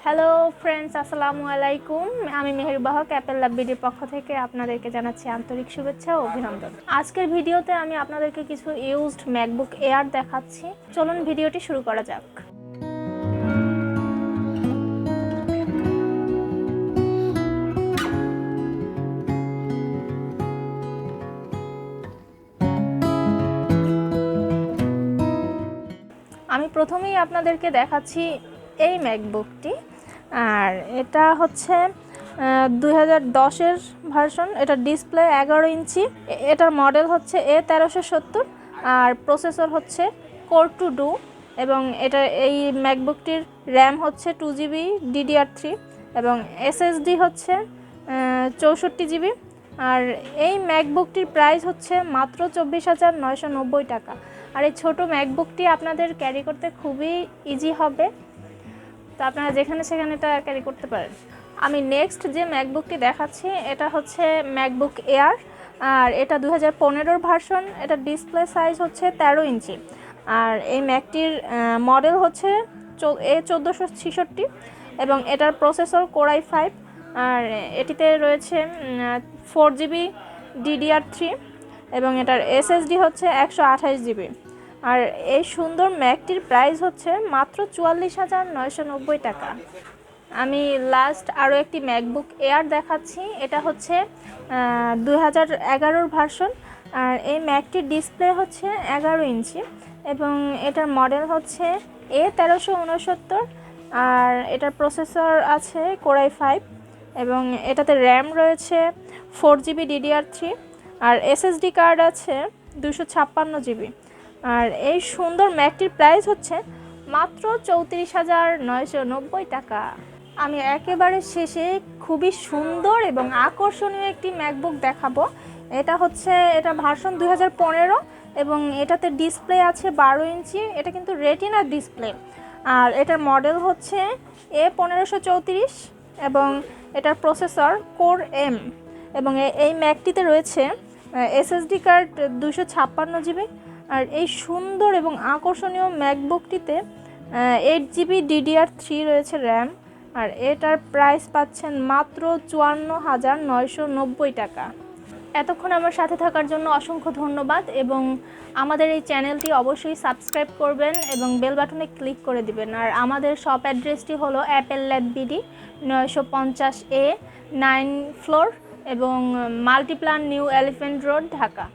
Hello friends, আসসালামু আলাইকুম। আমি মেহের বাহক অ্যাপেল ল্যাব বিডির পক্ষ থেকে আপনাদেরকে জানাচ্ছি আন্তরিক শুভেচ্ছা ও অভিনন্দন। আজকের ভিডিওতে আমি আপনাদেরকে কিছু ইউজড ম্যাকবুক এয়ার দেখাচ্ছি। চলুন ভিডিওটি শুরু করা যাক। আমি প্রথমেই আপনাদেরকে দেখাচ্ছি এই ম্যাকবুকটি, আর এটা হচ্ছে 2010-এর ভার্সন। এটা ডিসপ্লে 11 ইঞ্চি। এটার মডেল হচ্ছে A1370 আর প্রসেসর হচ্ছে কোর টু ডু, এবং এই ম্যাকবুকটির র্যাম হচ্ছে 2GB DDR3 এবং SSD হচ্ছে 64GB। আর এই ম্যাকবুকটির প্রাইস হচ্ছে মাত্র 24,990 টাকা। আর এই ছোটো ম্যাকবুকটি আপনাদের ক্যারি করতে খুবই ইজি হবে, তো আপনারা যেখানে সেখানে এটা ক্যারি করতে পারেন। আমি নেক্সট যে ম্যাকবুকটি দেখাচ্ছি এটা হচ্ছে ম্যাকবুক এয়ার, আর এটা 2015-এর ভার্সন। এটা ডিসপ্লে সাইজ হচ্ছে 13 ইঞ্চি। আর এই ম্যাকটির মডেল হচ্ছে A1466 এবং এটার প্রসেসর কোর i5, আর এটিতে রয়েছে 4GB DDR3 এবং এটার SSD হচ্ছে 128GB। আর এই সুন্দর ম্যাকটির প্রাইস হচ্ছে মাত্র 44,990 টাকা। আমি লাস্ট আরও একটি ম্যাকবুক এয়ার দেখাচ্ছি। এটা হচ্ছে 2011-এর ভার্সন, আর এই ম্যাকটির ডিসপ্লে হচ্ছে 11 ইঞ্চি এবং এটার মডেল হচ্ছে A1369, আর এটার প্রসেসর আছে কোর i5 এবং এটাতে র্যাম রয়েছে 4GB DDR3 আর SSD কার্ড আছে 256GB। আর এই সুন্দর ম্যাকটির প্রাইস হচ্ছে মাত্র 34,990 টাকা। আমি একেবারে শেষে খুবই সুন্দর এবং আকর্ষণীয় একটি ম্যাকবুক দেখাবো। এটা ভার্সন 2015 এবং এটাতে ডিসপ্লে আছে 12 ইঞ্চি। এটা কিন্তু রেটিনা ডিসপ্লে, আর এটার মডেল হচ্ছে A1534 এবং এটার প্রসেসর কোর M এবং এই ম্যাকটিতে রয়েছে SSD কার্ড 256GB। আর এই সুন্দর এবং আকর্ষণীয় ম্যাকবুকটিতে 8GB DDR3 রয়েছে র্যাম, আর এটার প্রাইস পাচ্ছেন মাত্র 54,990 টাকা। এতক্ষণ আমার সাথে থাকার জন্য অসংখ্য ধন্যবাদ, এবং আমাদের এই চ্যানেলটি অবশ্যই সাবস্ক্রাইব করবেন এবং বেল বাটনে ক্লিক করে দিবেন। আর আমাদের শপ অ্যাড্রেসটি হলো Apple lab BD 950A 9 floor এবং Multiplan new elephant road, Dhaka.